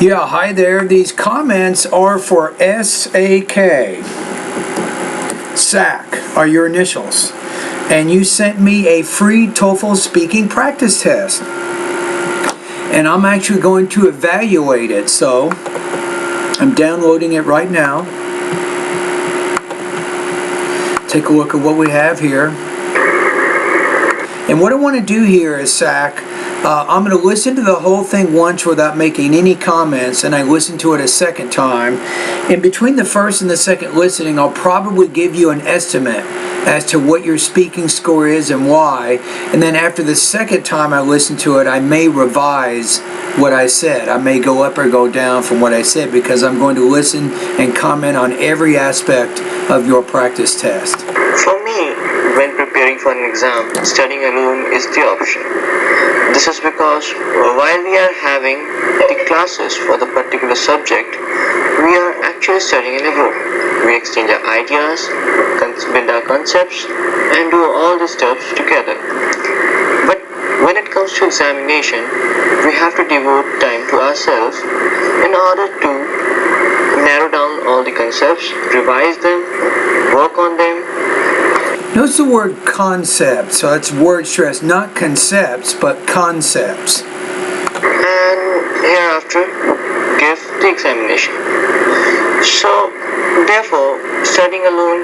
Yeah, hi there. These comments are for SAK. SAK are your initials. And you sent me a free TOEFL speaking practice test. And I'm actually going to evaluate it. So I'm downloading it right now. Take a look at what we have here. And what I want to do here is SAK. I'm going to listen to the whole thing once without making any comments, and I listen to it a second time. In between the first and the second listening, I'll probably give you an estimate as to what your speaking score is and why. And then after the second time I listen to it, I may revise what I said. I may go up or go down from what I said because I'm going to listen and comment on every aspect of your practice test. For me, when preparing for an exam, studying alone is the option. This is because while we are having the classes for the particular subject, we are actually studying in a group. We exchange our ideas, build our concepts, and do all the steps together. But when it comes to examination, we have to devote time to ourselves in order to narrow down all the concepts, revise them, work on them. Notice the word concept, so it's word stress, not concepts, but concepts. And hereafter, give the examination. So, therefore, studying alone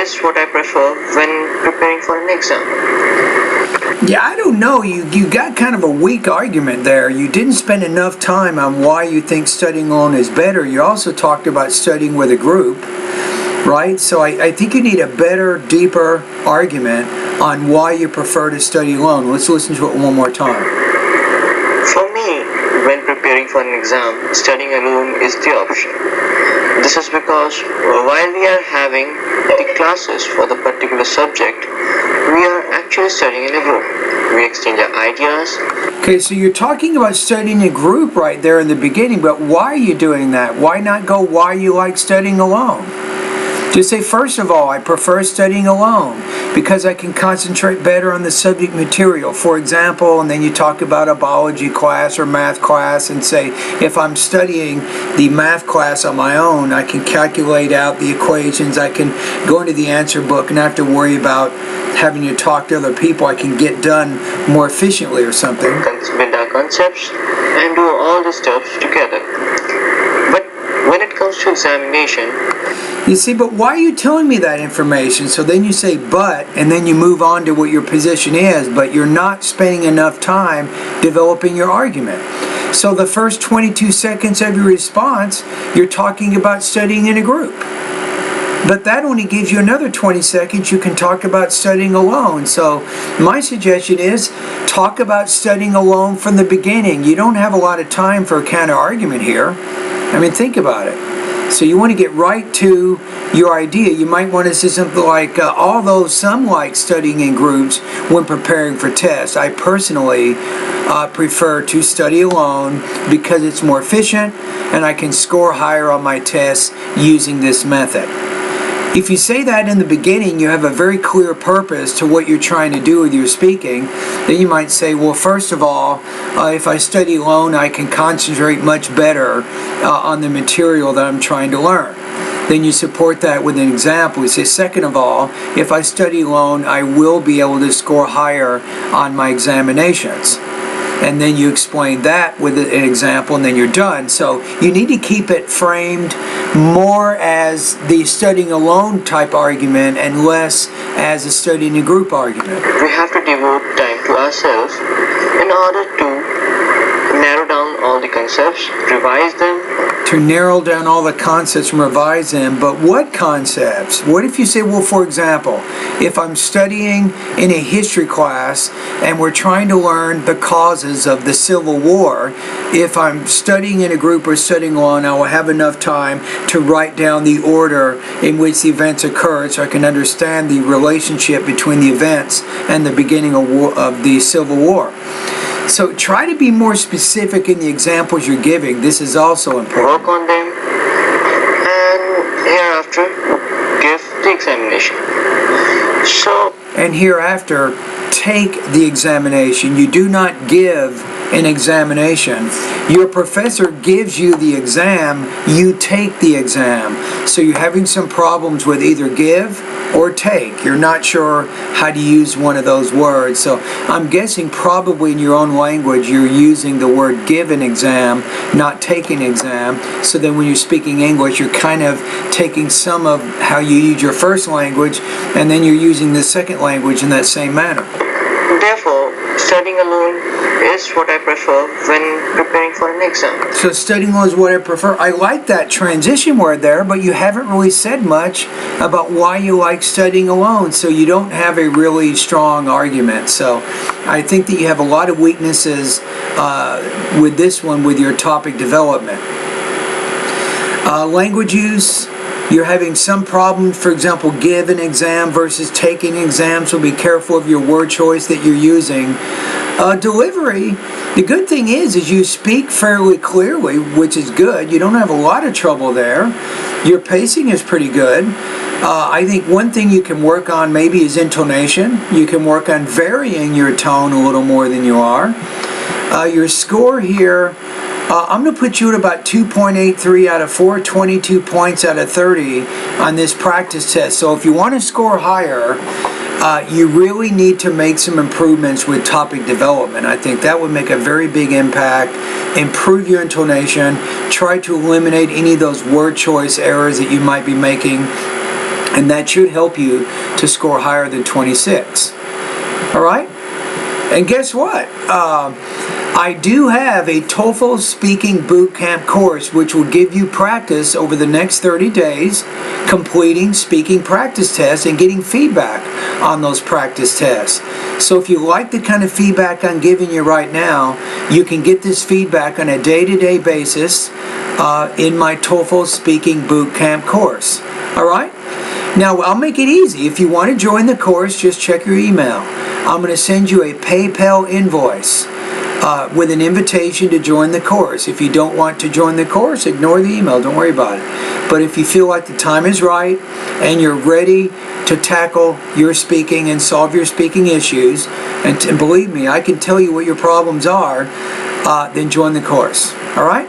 is what I prefer when preparing for an exam. Yeah, I don't know. You got kind of a weak argument there. You didn't spend enough time on why you think studying alone is better. You also talked about studying with a group. Right? So I think you need a better, deeper argument on why you prefer to study alone. Let's listen to it one more time. For me, when preparing for an exam, studying alone is the option. This is because while we are having the classes for the particular subject, we are actually studying in a group. We exchange our ideas. Okay, so you're talking about studying a group right there in the beginning, but why are you doing that? Why not go why you like studying alone? Just say, first of all, I prefer studying alone because I can concentrate better on the subject material. For example, and then you talk about a biology class or math class and say, if I'm studying the math class on my own, I can calculate out the equations, I can go into the answer book and not have to worry about having to talk to other people. I can get done more efficiently or something. Build our concepts and do all the steps together. But when it comes to examination, you see, but why are you telling me that information? So then you say but, and then you move on to what your position is, but you're not spending enough time developing your argument. So the first 22 seconds of your response, you're talking about studying in a group. But that only gives you another 20 seconds you can talk about studying alone. So my suggestion is talk about studying alone from the beginning. You don't have a lot of time for a counter argument here. I mean, think about it. So you want to get right to your idea. You might want to say something like, although some like studying in groups when preparing for tests, I personally prefer to study alone because it's more efficient and I can score higher on my tests using this method. If you say that in the beginning, you have a very clear purpose to what you're trying to do with your speaking. Then you might say, well, first of all, if I study alone, I can concentrate much better on the material that I'm trying to learn. Then you support that with an example. You say, second of all, if I study alone, I will be able to score higher on my examinations. And then you explain that with an example, and then you're done. So you need to keep it framed more as the studying alone type argument and less as a studying in a group argument. We have to devote time to ourselves in order to narrow down all the concepts, revise them. To narrow down all the concepts and revise them, but what concepts? What if you say, well, for example, if I'm studying in a history class and we're trying to learn the causes of the Civil War, if I'm studying in a group or studying alone, I will have enough time to write down the order in which the events occurred so I can understand the relationship between the events and the beginning of the Civil War. So try to be more specific in the examples you're giving. This is also important. Work on them and hereafter give the examination. So, and hereafter take the examination. You do not give an examination. Your professor gives you the exam, you take the exam. So you're having some problems with either give or take. You're not sure how to use one of those words. So I'm guessing probably in your own language you're using the word give an exam, not take an exam. So then when you're speaking English, you're kind of taking some of how you use your first language and then you're using the second language in that same manner. Therefore, studying alone is what I prefer when preparing for an exam. So studying alone is what I prefer. I like that transition word there, but you haven't really said much about why you like studying alone, so you don't have a really strong argument. So I think that you have a lot of weaknesses with this one with your topic development. Language use. You're having some problem, for example, give an exam versus taking an exam, so be careful of your word choice that you're using. Delivery, the good thing is you speak fairly clearly, which is good. You don't have a lot of trouble there. Your pacing is pretty good. I think one thing you can work on maybe is intonation. You can work on varying your tone a little more than you are. Your score here, I'm going to put you at about 2.83 out of 4, 22 points out of 30 on this practice test. So if you want to score higher, you really need to make some improvements with topic development. I think that would make a very big impact. Improve your intonation. Try to eliminate any of those word choice errors that you might be making. And that should help you to score higher than 26. All right? And guess what? I do have a TOEFL speaking boot camp course which will give you practice over the next 30 days, completing speaking practice tests and getting feedback on those practice tests. So if you like the kind of feedback I'm giving you right now, you can get this feedback on a day-to-day basis in my TOEFL speaking boot camp course. All right? Now, I'll make it easy. If you want to join the course, just check your email. I'm going to send you a PayPal invoice with an invitation to join the course. If you don't want to join the course, ignore the email. Don't worry about it. But if you feel like the time is right and you're ready to tackle your speaking and solve your speaking issues, and believe me, I can tell you what your problems are, then join the course. All right?